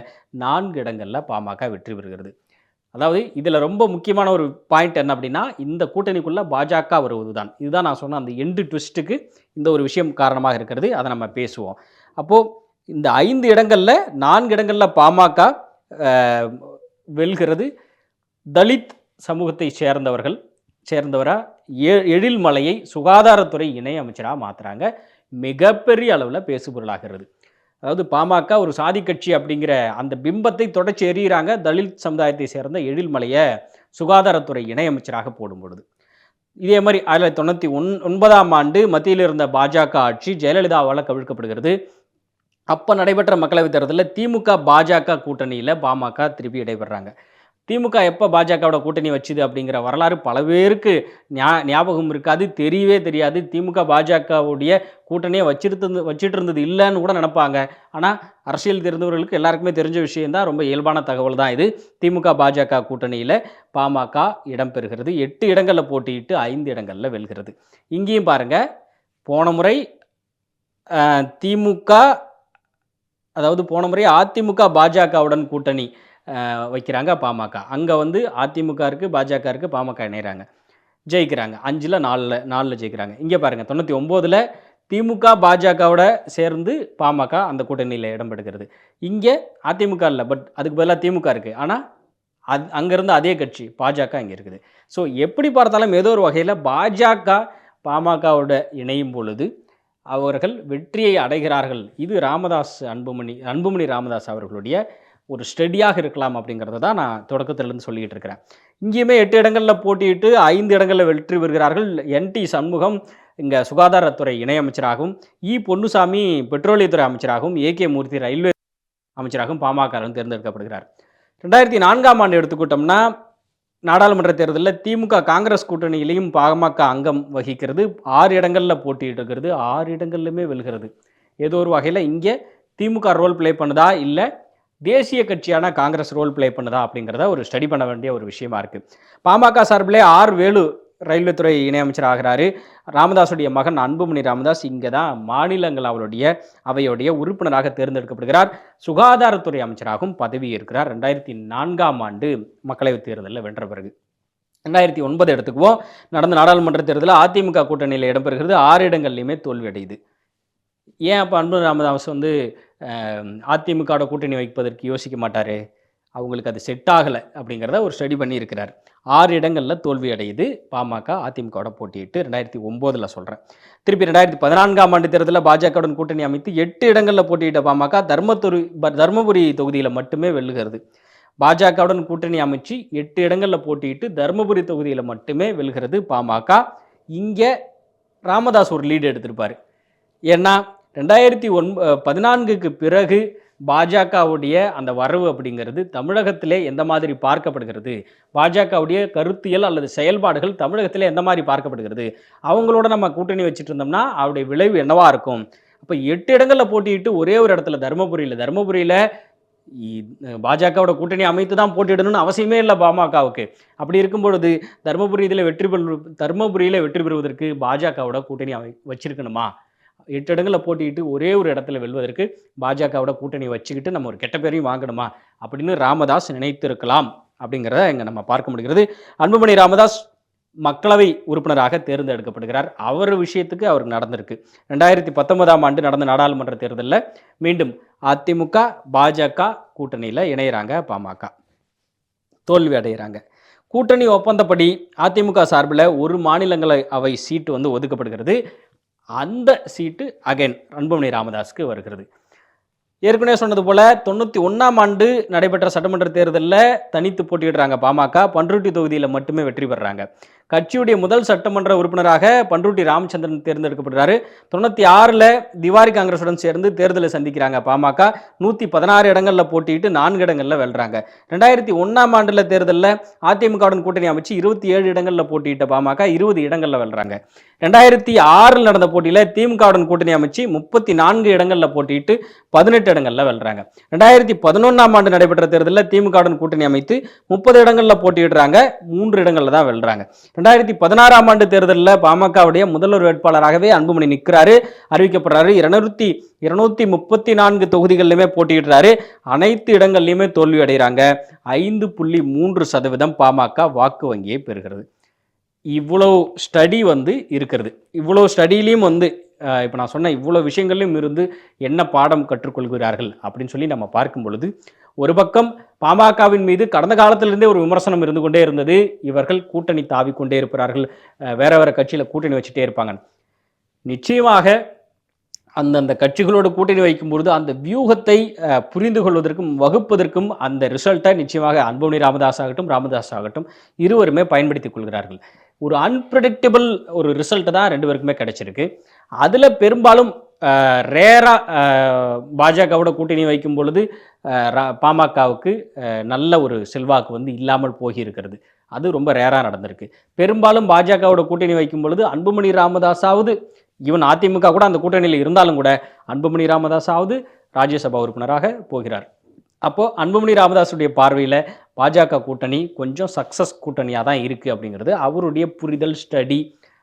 4 இடங்களில் பாமக வெற்றி பெறுகிறது. அதாவது இதில் ரொம்ப முக்கியமான ஒரு பாயிண்ட் என்ன அப்படின்னா, இந்த கூட்டணிக்குள்ளே பாஜக வருவது தான். இதுதான் நான் சொன்ன அந்த எண்டு ட்விஸ்ட்டுக்கு இந்த ஒரு விஷயம் காரணமாக இருக்கிறது. அதை நம்ம பேசுவோம். அப்போது இந்த 5 இடங்களில் 4 இடங்களில் பாமக வெல்கிறது. தலித் சமூகத்தை சேர்ந்தவராக எழில்மலையை சுகாதாரத்துறை இணை அமைச்சராக மாற்றுறாங்க. மிகப்பெரிய அளவில் பேசுபொருளாகிறது. அதாவது பாமக ஒரு சாதி கட்சி அப்படிங்கிற அந்த பிம்பத்தை தொடச்சி எறிகிறாங்க. தலித் சமுதாயத்தை சேர்ந்த எழில்மலையை சுகாதாரத்துறை இணையமைச்சராக போடும் பொழுது. இதே மாதிரி 1999ஆம் ஆண்டு மத்தியில் இருந்த பாஜக ஆட்சி ஜெயலலிதாவால் கவிழ்க்கப்படுகிறது. அப்போ நடைபெற்ற மக்களவைத் தேர்தலில் திமுக பாஜக கூட்டணியில் பாமக திருப்பி இடைபெறாங்க. திமுக எப்போ பாஜகவோட கூட்டணி வச்சுது அப்படிங்கிற வரலாறு பல பேருக்கு ஞாபகம் இருக்காது, தெரியவே தெரியாது. திமுக பாஜகவுடைய கூட்டணியை வச்சுட்டு இருந்தது இல்லைன்னு கூட நினைப்பாங்க. ஆனால் அரசியல் தெரிந்தவர்களுக்கு எல்லாருக்குமே தெரிஞ்ச விஷயம்தான், ரொம்ப இயல்பான தகவல் தான் இது. திமுக பாஜக கூட்டணியில் பாமக இடம்பெறுகிறது. 8 இடங்களில் போட்டியிட்டு 5 இடங்களில் வெல்கிறது. இங்கேயும் பாருங்கள், போன முறை போன முறை அதிமுக பாஜகவுடன் கூட்டணி வைக்கிறாங்க பாமக. அங்கே வந்து அதிமுக இருக்குது, பாஜக இருக்குது, பாமக இணைகிறாங்க, ஜெயிக்கிறாங்க. 5ல் 4 ஜெயிக்கிறாங்க. இங்கே பாருங்கள், 99ல் திமுக பாஜகவோட சேர்ந்து பாமக அந்த கூட்டணியில் இடம்பெறுகிறது. இங்கே அதிமுக இல்லை, பட் அதுக்கு பதிலாக திமுக இருக்குது. ஆனால் அங்கேருந்து அதே கட்சி பாஜக இங்கே இருக்குது. ஸோ எப்படி பார்த்தாலும் ஏதோ ஒரு வகையில் பாஜக பாமகவோட இணையும் பொழுது அவர்கள் வெற்றியை அடைகிறார்கள். இது அன்புமணி ராமதாஸ் அவர்களுடைய ஒரு ஸ்டடியாக இருக்கலாம் அப்படிங்கிறத தான் நான் தொடக்கத்திலிருந்து சொல்லிக்கிட்டு இருக்கிறேன். இங்கேயுமே 8 இடங்களில் போட்டியிட்டு 5 இடங்களில் வெற்றி பெறுகிறார்கள். NT சண்முகம் இங்கே சுகாதாரத்துறை இணையமைச்சராகவும், பொன்னுசாமி பெட்ரோலியத்துறை அமைச்சராகவும், AK மூர்த்தி ரயில்வே அமைச்சராகவும் பாமக தேர்ந்தெடுக்கப்படுகிறார். 2004ஆம் ஆண்டு எடுத்துக்கிட்டோம்னா நாடாளுமன்ற தேர்தலில் திமுக காங்கிரஸ் கூட்டணியிலையும் பாமக அங்கம் வகிக்கிறது. 6 இடங்களில் போட்டிட்டு இருக்கிறது, 6 இடங்கள்லையுமே வெல்கிறது. ஏதோ ஒரு வகையில் இங்கே திமுக ரோல் பிளே பண்ணுதா, இல்லை தேசிய கட்சியான காங்கிரஸ் ரோல் பிளே பண்ணுதா அப்படிங்கிறத ஒரு ஸ்டடி பண்ண வேண்டிய ஒரு விஷயமா இருக்குது. பாமக சார்பிலே வேலு ரயில்வே துறை இணையமைச்சர் ஆகிறாரு. ராமதாஸுடைய மகன் அன்புமணி ராமதாஸ் இங்கே தான் மாநிலங்களவையுடைய அவையுடைய உறுப்பினராக தேர்ந்தெடுக்கப்படுகிறார். சுகாதாரத்துறை அமைச்சராகவும் பதவி ஏற்கிறார் 2004ஆம் ஆண்டு மக்களவைத் தேர்தலில் வென்ற பிறகு. 2009 எடுத்துக்குவோம், நடந்த நாடாளுமன்ற தேர்தலில் அதிமுக கூட்டணியில் இடம்பெறுகிறது. 6 இடங்கள்லையுமே தோல்வி அடையுது. ஏன் அப்போ அன்புமணி ராமதாஸ் வந்து அதிமுகவோட கூட்டணி வைப்பதற்கு யோசிக்க மாட்டார்? அவங்களுக்கு அது செட் ஆகலை அப்படிங்கிறத ஒரு ஸ்டடி பண்ணியிருக்கிறார். 6 இடங்களில் தோல்வி அடையுது பாமக அதிமுகவோட போட்டியிட்டு 2009 சொல்கிறேன். திருப்பி 2014ஆம் ஆண்டு தேர்தலில் பாஜகவுடன் கூட்டணி அமைத்து 8 இடங்களில் போட்டியிட்ட பாமக தர்மபுரி தொகுதியில் மட்டுமே வெல்லுகிறது. பாஜகவுடன் கூட்டணி அமைச்சு 8 இடங்களில் போட்டியிட்டு தர்மபுரி தொகுதியில் மட்டுமே வெல்கிறது பாமக. இங்கே ராமதாஸ் ஒரு லீடு எடுத்திருப்பார். ஏன்னா 2014க்கு பிறகு பாஜகவுடைய அந்த வரவு அப்படிங்கிறது தமிழகத்திலே எந்த மாதிரி பார்க்கப்படுகிறது, பாஜகவுடைய கருத்தியல் அல்லது செயல்பாடுகள் தமிழகத்திலே எந்த மாதிரி பார்க்கப்படுகிறது, அவங்களோட நம்ம கூட்டணி வச்சுட்டு இருந்தோம்னா அவருடைய விளைவு என்னவா இருக்கும். அப்போ 8 இடங்களில் போட்டியிட்டு ஒரே ஒரு இடத்துல தர்மபுரியில் பாஜகவோட கூட்டணி அமைத்து தான் போட்டியிடணும்னு அவசியமே இல்லை பாமகவுக்கு. அப்படி இருக்கும் பொழுது தர்மபுரியில் வெற்றி பெறுவதற்கு பாஜகவோட கூட்டணி வச்சிருக்கணுமா? 8 இடங்களில் போட்டிட்டு ஒரே ஒரு இடத்துல வெல்வதற்கு பாஜகவோட கூட்டணி வச்சுக்கிட்டு நம்ம ஒரு கெட்ட பேரையும் வாங்கணுமா அப்படின்னு ராமதாஸ் நினைத்திருக்கலாம் அப்படிங்கிறத இங்கே நம்ம பார்க்க முடிகிறது. அன்புமணி ராமதாஸ் மக்களவை உறுப்பினராக தேர்ந்தெடுக்கப்படுகிறார். அவர் விஷயத்துக்கு அவருக்கு நடந்திருக்கு. 2019ஆம் ஆண்டு நடந்த நாடாளுமன்ற தேர்தலில் மீண்டும் அதிமுக பாஜக கூட்டணியில் இணைகிறாங்க பாமக, தோல்வி அடைகிறாங்க. கூட்டணி ஒப்பந்தப்படி அதிமுக சார்பில் ஒரு மாநிலங்களவை சீட்டு வந்து ஒதுக்கப்படுகிறது. அந்த சீட்டு அகைன் அன்புமணி ராமதாஸுக்கு வருகிறது. ஏற்கனவே சொன்னது போல் 91ஆம் ஆண்டு நடைபெற்ற சட்டமன்ற தேர்தலில் தனித்து போட்டியிடுறாங்க பாமக. பண்ருட்டி தொகுதியில் மட்டுமே வெற்றி பெறுறாங்க. கட்சியுடைய முதல் சட்டமன்ற உறுப்பினராக பண்ருட்டி ராமச்சந்திரன் தேர்ந்தெடுக்கப்படுறாரு. 96ல் திவாரி காங்கிரஸுடன் சேர்ந்து தேர்தலை சந்திக்கிறாங்க பாமக. 116 இடங்களில் போட்டியிட்டு 4 இடங்களில் வெல்றாங்க. 2001ஆம் ஆண்டில் தேர்தலில் அதிமுகவுடன் கூட்டணி அமைச்சு 27 இடங்களில் போட்டியிட்ட பாமக 20 இடங்களில் வெல்றாங்க. 2006 நடந்த போட்டியில் திமுகவுடன் கூட்டணி அமைச்சு 34 இடங்களில் போட்டியிட்டு 18 இடங்களில் வெல்றாங்க. 2011ஆம் ஆண்டு நடைபெற்ற தேர்தலில் திமுகவுடன் கூட்டணி அமைத்து 30 இடங்களில் போட்டியிடுறாங்க, 3 இடங்களில் தான் வெல்றாங்க. 2016ஆம் ஆண்டு தேர்தலில் பாமகவுடைய முதல்வர் வேட்பாளராகவே அன்புமணி நிற்கிறாரு, அறிவிக்கப்படுறாரு. 234 தொகுதிகளிலுமே போட்டியிடுறாரு. அனைத்து இடங்கள்லையுமே தோல்வி அடைகிறாங்க. 5.3% பாமக வாக்கு வங்கியை பெறுகிறது. இவ்வளோ ஸ்டடி வந்து இருக்கிறது. இவ்வளோ ஸ்டடியிலையும் வந்து இப்போ நான் சொன்ன இவ்வளோ விஷயங்கள்லையும் இருந்து என்ன பாடம் கற்றுக்கொள்கிறார்கள் அப்படின்னு சொல்லி நம்ம பார்க்கும் பொழுது, ஒரு பக்கம் பாமகவின் மீது கடந்த காலத்திலிருந்தே ஒரு விமர்சனம் இருந்து கொண்டே இருந்தது. இவர்கள் கூட்டணி தாவிக்கொண்டே இருப்பார்கள், வேற வேற கட்சியில் கூட்டணி வச்சுட்டே இருப்பாங்க. நிச்சயமாக அந்தந்த கட்சிகளோடு கூட்டணி வைக்கும்பொழுது அந்த வியூகத்தை புரிந்து கொள்வதற்கும் வகுப்பதற்கும் அந்த ரிசல்ட்டை நிச்சயமாக அன்புமணி ராமதாஸ் ஆகட்டும் இருவருமே பயன்படுத்திக் கொள்கிறார்கள். ஒரு அன்பிரடிக்டபிள் ஒரு ரிசல்ட் தான் 2 பேருக்குமே கிடைச்சிருக்கு. அதில் பெரும்பாலும் ரேராக பாஜகவோட கூட்டணி வைக்கும் பொழுது பாமகவுக்கு நல்ல ஒரு செல்வாக்கு வந்து இல்லாமல் போகியிருக்கிறது. அது ரொம்ப ரேராக நடந்திருக்கு. பெரும்பாலும் பாஜகவோட கூட்டணி வைக்கும் பொழுது அன்புமணி ராமதாஸாவது, ஈவன் அதிமுக கூட அந்த கூட்டணியில் இருந்தாலும் கூட அன்புமணி ராமதாஸாவது ராஜ்யசபா உறுப்பினராக போகிறார். அப்போது அன்புமணி ராமதாஸுடைய பார்வையில் பாஜக கூட்டணி கொஞ்சம் சக்ஸஸ் கூட்டணியாக தான் இருக்குது அப்படிங்கிறது அவருடைய புரிதல், ஸ்டடி,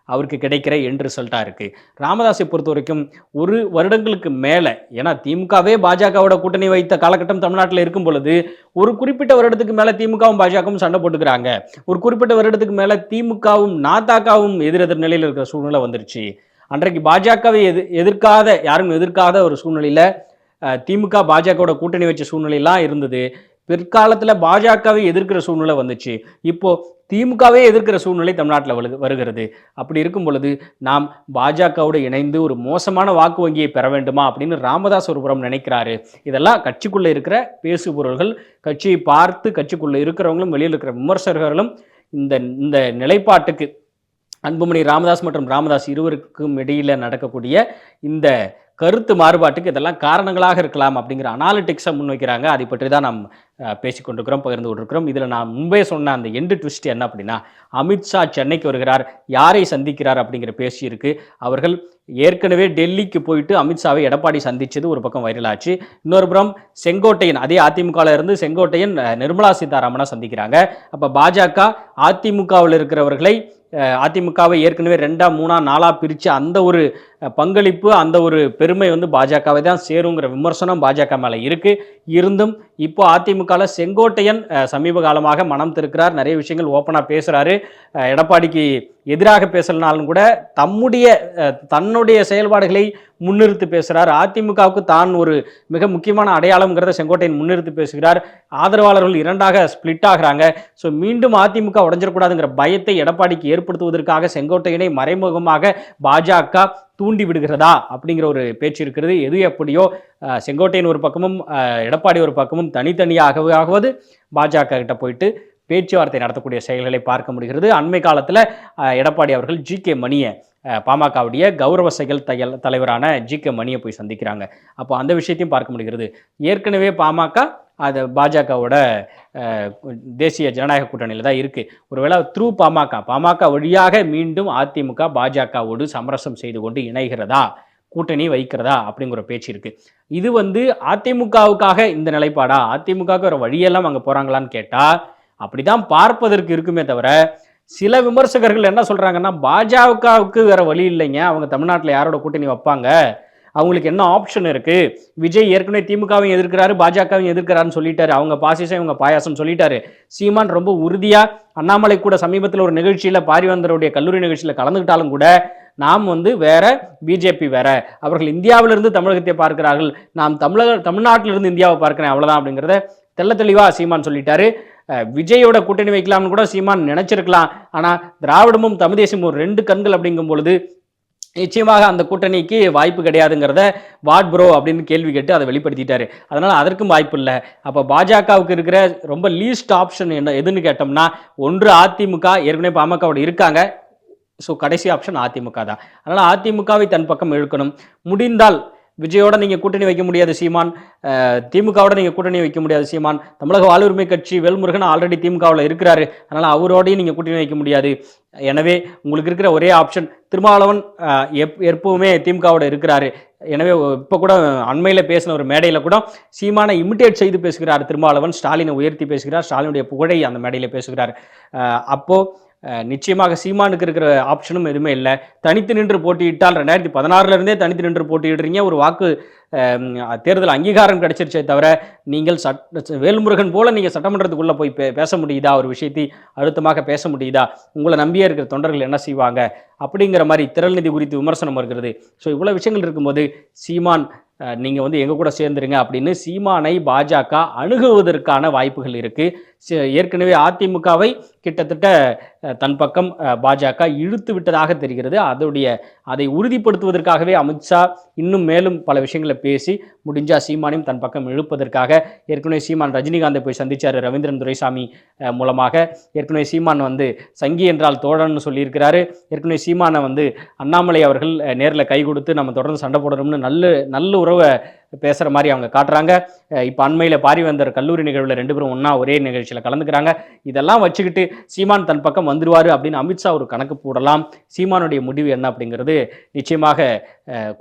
அவருக்கு கிடைக்கிற எண்ட் ரிசல்ட்டாக இருக்குது. ராமதாஸை பொறுத்த வரைக்கும் ஒரு வருடங்களுக்கு மேலே, ஏன்னா திமுகவே பாஜகவோட கூட்டணி வைத்த காலகட்டம் தமிழ்நாட்டில் இருக்கும் பொழுது ஒரு குறிப்பிட்ட வருடத்துக்கு மேலே திமுகவும் பாஜகவும் சண்டை போட்டுக்கிறாங்க. ஒரு குறிப்பிட்ட வருடத்துக்கு மேலே திமுகவும் நாதாகவும் எதிரெதிர் நிலையில் இருக்கிற சூழ்நிலை வந்துருச்சு. அன்றைக்கு பாஜகவை எதிர்க்காத, யாரும் எதிர்க்காத ஒரு சூழ்நிலையில் திமுக பாஜகவோட கூட்டணி வச்ச சூழ்நிலையெல்லாம் இருந்தது. பிற்காலத்தில் பாஜகவை எதிர்க்கிற சூழ்நிலை வந்துச்சு. இப்போது திமுகவே எதிர்க்கிற சூழ்நிலை தமிழ்நாட்டில் வருகிறது. அப்படி இருக்கும் பொழுது நாம் பாஜகவோடு இணைந்து ஒரு மோசமான வாக்கு வங்கியை பெற வேண்டுமா அப்படின்னு ராமதாஸ் ஒரு புறம் நினைக்கிறாரு. இதெல்லாம் கட்சிக்குள்ளே இருக்கிற பேசுபொருள்கள், கட்சியை பார்த்து கட்சிக்குள்ளே இருக்கிறவங்களும் வெளியில் இருக்கிற விமர்சகர்களும் இந்த நிலைப்பாட்டுக்கு, அன்புமணி ராமதாஸ் மற்றும் ராமதாஸ் இருவருக்கும் இடையில் நடக்கக்கூடிய இந்த கருத்து மாறுபாட்டுக்கு இதெல்லாம் காரணங்களாக இருக்கலாம் அப்படிங்கிற அனாலிட்டிக்ஸை முன்வைக்கிறாங்க. அதை பற்றி தான் நாம் பேசிக்கொண்டிருக்கிறோம், பகிர்ந்து கொண்டிருக்கிறோம். இதில் நான் முன்பே சொன்ன அந்த எண்டு ட்விஸ்ட் என்ன அப்படின்னா, அமித்ஷா சென்னைக்கு வருகிறார், யாரை சந்திக்கிறார் அப்படிங்கிற பேச்சு இருக்குது. அவர்கள் ஏற்கனவே டெல்லிக்கு போயிட்டு அமித்ஷாவை எடப்பாடி சந்தித்தது ஒரு பக்கம் வைரலாச்சு. இன்னொரு புறம் செங்கோட்டையன், அதே அதிமுகவில் இருந்து செங்கோட்டையன் நிர்மலா சீதாராமனை சந்திக்கிறாங்க. அப்போ பாஜக அதிமுகவில் இருக்கிறவர்களை, அதிமுகவை ஏற்கனவே 2, 3, 4 பிரித்து அந்த ஒரு பங்களிப்பு, அந்த ஒரு பெருமை வந்து பாஜகவை தான் சேருங்கிற விமர்சனம் பாஜக மேலே இருக்குது. இருந்தும் இப்போ அதிமுகவில் செங்கோட்டையன் சமீப காலமாக மனம் திருக்கிறார், நிறைய விஷயங்கள் ஓப்பனாக பேசுகிறாரு. எடப்பாடிக்கு எதிராக பேசலனாலும் கூட தன்னுடைய செயல்பாடுகளை முன்னிறுத்தி பேசுகிறார். அதிமுகவுக்கு தான் ஒரு மிக முக்கியமான அடையாளம்ங்கிறத செங்கோட்டையன் முன்னிறுத்தி பேசுகிறார். ஆதரவாளர்கள் 2ஆக ஸ்பிளிட் ஆகிறாங்க. ஸோ மீண்டும் அதிமுக உடைஞ்சிடக்கூடாதுங்கிற பயத்தை எடப்பாடிக்கு ஏற்படுத்துவதற்காக செங்கோட்டையனை மறைமுகமாக பாஜக தூண்டி விடுகிறதா அப்படிங்கிற ஒரு பேச்சு இருக்கிறது. எது எப்படியோ செங்கோட்டையன் ஒரு பக்கமும் எடப்பாடி ஒரு பக்கமும் தனித்தனியாகவாவது பாஜக கிட்ட போயிட்டு பேச்சுவார்த்தை நடத்தக்கூடிய செயல்களை பார்க்க முடிகிறது. அண்மை காலத்தில் எடப்பாடி அவர்கள் ஜி.கே. மணியை, பாமகவுடைய கௌரவ செயல் தலைவரான ஜி.கே. மணியை போய் சந்திக்கிறாங்க. அப்போ அந்த விஷயத்தையும் பார்க்க முடிகிறது. ஏற்கனவே பாமக அது பாஜகவோட தேசிய ஜனநாயக கூட்டணியில் தான் இருக்குது. ஒருவேளை த்ரூ பாமக வழியாக மீண்டும் அதிமுக பாஜகவோடு சமரசம் செய்து கொண்டு இணைகிறதா, கூட்டணி வைக்கிறதா அப்படிங்கிற பேச்சு இருக்குது. இது வந்து அதிமுகவுக்காக இந்த நிலைப்பாடா, அதிமுகவுக்கு ஒரு வழியெல்லாம் அங்கே போகிறாங்களான்னு கேட்டால் அப்படி தான் பார்ப்பதற்கு இருக்குமே தவிர, சில விமர்சகர்கள் என்ன சொல்கிறாங்கன்னா, பாஜகவுக்கு வேறு வழி இல்லைங்க, அவங்க தமிழ்நாட்டில் யாரோட கூட்டணி வைப்பாங்க, அவங்களுக்கு என்ன ஆப்ஷன் இருக்குது, விஜய் ஏற்கனவே திமுகவையும் எதிர்க்கிறாரு பாஜகவையும் எதிர்க்கிறாருன்னு சொல்லிட்டாரு, அவங்க பாசிசம் இவங்க பாயாசம் சொல்லிட்டாரு. சீமான் ரொம்ப உறுதியாக, அண்ணாமலை கூட சமீபத்தில் ஒரு நிகழ்ச்சியில், பாரிவந்தருடைய கல்லூரி நிகழ்ச்சியில் கலந்துக்கிட்டாலும் கூட, நாம் வந்து வேற, பிஜேபி வேற, அவர்கள் இந்தியாவிலிருந்து தமிழகத்தை பார்க்கிறார்கள், நாம் தமிழ்நாட்டிலிருந்து இந்தியாவை பார்க்கிறேன், அவ்வளோதான் அப்படிங்கிறத தெள்ள தெளிவாக சீமான் சொல்லிட்டாரு. விஜயோட கூட்டணி வைக்கலாம்னு கூட சீமான் நினைச்சிருக்கலாம். ஆனால் திராவிடமும் தமிழ் தேசியமும் 2 கண்கள் அப்படிங்கும் பொழுது நிச்சயமாக அந்த கூட்டணிக்கு வாய்ப்பு கிடையாதுங்கிறத வாட் ப்ரோ அப்படின்னு கேள்வி கேட்டு அதை வெளிப்படுத்திட்டாரு. அதனால் அதற்கும் வாய்ப்பு இல்லை. அப்போ பாஜகவுக்கு இருக்கிற ரொம்ப லீஸ்ட் ஆப்ஷன் எதுன்னு கேட்டோம்னா, ஒன்று அதிமுக, ஏற்கனவே பாமகவோட இருக்காங்க. ஸோ கடைசி ஆப்ஷன் அதிமுக தான். அதனால் அதிமுகவை தன் பக்கம் இழுக்கணும். முடிந்தால் விஜயோட நீங்கள் கூட்டணி வைக்க முடியாது சீமான், திமுகவோட நீங்கள் கூட்டணி வைக்க முடியாது சீமான், தமிழக வாழ்வுரிமை கட்சி வேல்முருகன் ஆல்ரெடி திமுகவில் இருக்கிறாரு, அதனால் அவரோடையும் நீங்கள் கூட்டணி வைக்க முடியாது. எனவே உங்களுக்கு இருக்கிற ஒரே ஆப்ஷன், திருமாவளவன் எப்பவுமே திமுகவோட இருக்கிறாரு. எனவே இப்போ கூட அண்மையில் பேசின ஒரு மேடையில் கூட சீமானை இமிட்டேட் செய்து பேசுகிறார் திருமாவளவன், ஸ்டாலினை உயர்த்தி பேசுகிறார், ஸ்டாலினுடைய புகழை அந்த மேடையில் பேசுகிறார். அப்போது நிச்சயமாக சீமானுக்கு இருக்கிற ஆப்ஷனும் எதுவுமே இல்லை. தனித்து நின்று போட்டியிட்டால் 2016 தனித்து நின்று போட்டியிடுறீங்க, ஒரு வாக்கு தேர்தல் அங்கீகாரம் கிடைச்சிருச்சே தவிர, நீங்கள் வேல்முருகன் போல நீங்கள் சட்டமன்றத்துக்குள்ளே போய் பேச முடியுதா, ஒரு விஷயத்தை அழுத்தமாக பேச முடியுதா, உங்களை நம்பியே இருக்கிற தொண்டர்கள் என்ன செய்வாங்க அப்படிங்கிற மாதிரி திரள் நிதி குறித்து விமர்சனம் வருகிறது. ஸோ இவ்வளோ விஷயங்கள் இருக்கும்போது சீமான் நீங்கள் வந்து எங்கள் கூட சேர்ந்துருங்க அப்படின்னு சீமானை பாஜக அணுகுவதற்கான வாய்ப்புகள் இருக்குது. ஏற்கனவே அதிமுகவை கிட்டத்தட்ட தன் பக்கம் பாஜக இழுத்து விட்டதாக தெரிகிறது. அதை உறுதிப்படுத்துவதற்காகவே அமித்ஷா இன்னும் மேலும் பல விஷயங்களை பேசி முடிஞ்சால் சீமானையும் தன் பக்கம் இழுப்பதற்காக ஏற்கனவே சீமான் ரஜினிகாந்தை போய் சந்திச்சார் ரவீந்திரன் துரைசாமி மூலமாக. ஏற்கனவே சீமான் வந்து சங்கி என்றால் தோழன்னு சொல்லியிருக்கிறாரு. ஏற்கனவே சீமானை வந்து அண்ணாமலை அவர்கள் நேரில் கை கொடுத்து நம்ம தொடர்ந்து சண்டை போடணும்னு நல்ல உறவை பேசுகிற மாதிரி அவங்க காட்டுறாங்க. இப்போ அண்மையில் பாரிவேந்தர் கல்லூரி நிகழ்வில் 2 பேரும் ஒன்றா ஒரே நிகழ்ச்சியில் கலந்துக்கிறாங்க. இதெல்லாம் வச்சுக்கிட்டு சீமான் தன் பக்கம் வந்துடுவார் அப்படின்னு அமித்ஷா ஒரு கணக்கு போடலாம். சீமானுடைய முடிவு என்ன அப்படிங்கிறது நிச்சயமாக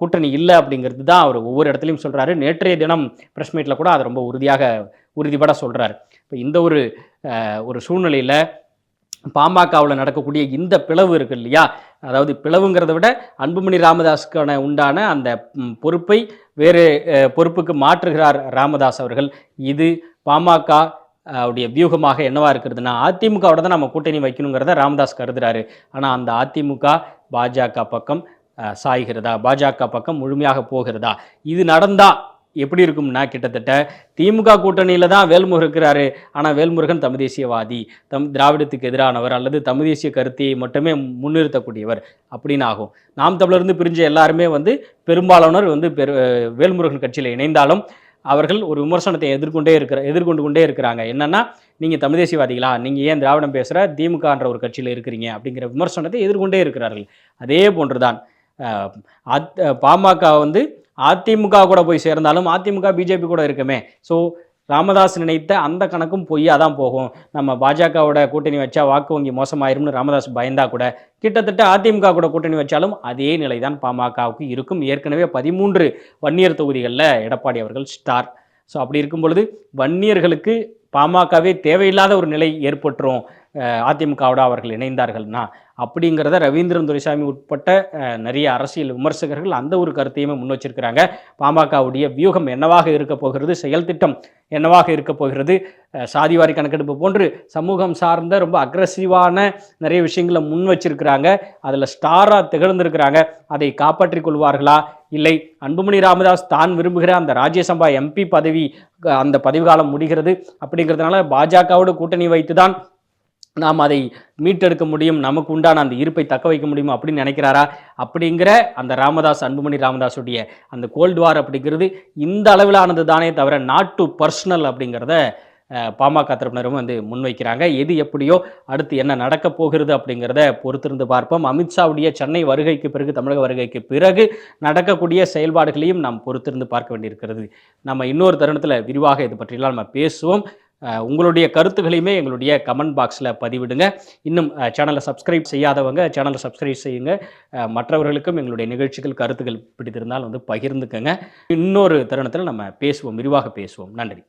கூட்டணி இல்லை அப்படிங்கிறது தான் அவர் ஒவ்வொரு இடத்துலையும் சொல்கிறாரு. நேற்றைய தினம் ப்ரெஸ் மீட்டில் கூட அதை ரொம்ப உறுதிபட சொல்கிறார். இப்போ இந்த ஒரு சூழ்நிலையில் பாமகவில் நடக்கக்கூடிய இந்த பிளவு இருக்கு இல்லையா, அதாவது பிளவுங்கிறத விட அன்புமணி ராமதாஸுக்கான உண்டான அந்த பொறுப்பை வேறு பொறுப்புக்கு மாற்றுகிறார் ராமதாஸ் அவர்கள். இது பாமக உடைய வியூகமாக என்னவா இருக்கிறதுனா, அதிமுகவோட தான் நம்ம கூட்டணி வைக்கணுங்கிறத ராமதாஸ் கருதுறாரு. ஆனால் அந்த அதிமுக பாஜக பக்கம் சாய்கிறதா, பாஜக பக்கம் முழுமையாக போகிறதா? இது நடந்தா எப்படி இருக்கும்னா, கிட்டத்தட்ட திமுக கூட்டணியில் தான் வேல்முருகன் இருக்கிறாரு, ஆனால் வேல்முருகன் தமிழ் தேசியவாதி, திராவிடத்துக்கு எதிரானவர் அல்லது தமிழ் தேசிய கருத்தை மட்டுமே முன்னிறுத்தக்கூடியவர் அப்படின்னு ஆகும். நாம் தமிழர்ந்து பிரிஞ்ச எல்லாருமே வந்து பெரும்பாலானோர் வந்து வேல்முருகன் கட்சியில் இணைந்தாலும் அவர்கள் ஒரு விமர்சனத்தை எதிர்கொண்டு கொண்டே இருக்கிறாங்க. என்னன்னா, நீங்கள் தமிழ் தேசியவாதிகளா, நீங்கள் ஏன் திராவிடம் பேசுகிற திமுகன்ற ஒரு கட்சியில் இருக்கிறீங்க அப்படிங்கிற விமர்சனத்தை எதிர்கொண்டே இருக்கிறார்கள். அதே போன்றுதான் பாமக வந்து அதிமுக கூட போய் சேர்ந்தாலும் அதிமுக பிஜேபி கூட இருக்குமே. ஸோ ராமதாஸ் நினைத்த அந்த கணக்கும் பொய்யாக தான் போகும். நம்ம பாஜகவோட கூட்டணி வச்சா வாக்கு வங்கி மோசமாயிரும்னு ராமதாஸ் பயந்தா கூட கிட்டத்தட்ட அதிமுக கூட கூட்டணி வச்சாலும் அதே நிலை தான் பாமகவுக்கு இருக்கும். ஏற்கனவே 13 வன்னியர் தொகுதிகளில் எடப்பாடி அவர்கள் ஸ்டார். ஸோ அப்படி இருக்கும் பொழுது வன்னியர்களுக்கு பாமகவே தேவையில்லாத ஒரு நிலை ஏற்பட்டுரும் அதிமுகவோட அவர்கள் இணைந்தார்கள்னா அப்படிங்கிறத ரவீந்திரன் துரைசாமி உட்பட்ட நிறைய அரசியல் விமர்சகர்கள் அந்த ஒரு கருத்தையுமே முன் வச்சிருக்கிறாங்க. பாமகவுடைய வியூகம் என்னவாக இருக்க போகிறது, செயல் திட்டம் என்னவாக இருக்க போகிறது, சாதிவாரி கணக்கெடுப்பு போன்று சமூகம் சார்ந்த ரொம்ப அக்ரஸிவான நிறைய விஷயங்களை முன் வச்சிருக்கிறாங்க. அதில் ஸ்டாராக திகழ்ந்திருக்கிறாங்க. அதை காப்பாற்றிக் கொள்வார்களா, இல்லை அன்புமணி ராமதாஸ் தான் விரும்புகிற அந்த ராஜ்யசபா எம்பி பதவி அந்த பதவிக்காலம் முடிகிறது அப்படிங்கிறதுனால பாஜகவோடு கூட்டணி வைத்துதான் நாம் அதை மீட்டெடுக்க முடியும், நமக்கு உண்டான அந்த இருப்பை தக்க வைக்க முடியும் அப்படின்னு நினைக்கிறாரா? அப்படிங்கிற அந்த அன்புமணி ராமதாஸுடைய அந்த கோல்டு வார் அப்படிங்கிறது இந்த அளவிலானது தானே தவிர நாட் டு பர்சனல் அப்படிங்கிறத பாமக தரப்பினரும் வந்து முன்வைக்கிறாங்க. எது எப்படியோ அடுத்து என்ன நடக்க போகிறது அப்படிங்கிறத பொறுத்திருந்து பார்ப்போம். அமித்ஷாவுடைய சென்னை வருகைக்கு பிறகு, தமிழக வருகைக்கு பிறகு நடக்கக்கூடிய செயல்பாடுகளையும் நாம் பொறுத்திருந்து பார்க்க வேண்டியிருக்கிறது. நம்ம இன்னொரு தருணத்தில் விரிவாக இது பற்றியெல்லாம் நம்ம பேசுவோம். உங்களுடைய கருத்துக்களையுமே எங்களுடைய கமெண்ட் பாக்ஸில் பதிவிடுங்க. இன்னும் சேனலை சப்ஸ்கிரைப் செய்யாதவங்க சேனலை சப்ஸ்கிரைப் செய்யுங்க. மற்றவர்களுக்கும் எங்களுடைய நிகழ்ச்சிகள் கருத்துக்கள் பிடித்திருந்தால் வந்து பகிர்ந்துக்கங்க. இன்னொரு தருணத்தில் நம்ம பேசுவோம், விரிவாக பேசுவோம். நன்றி.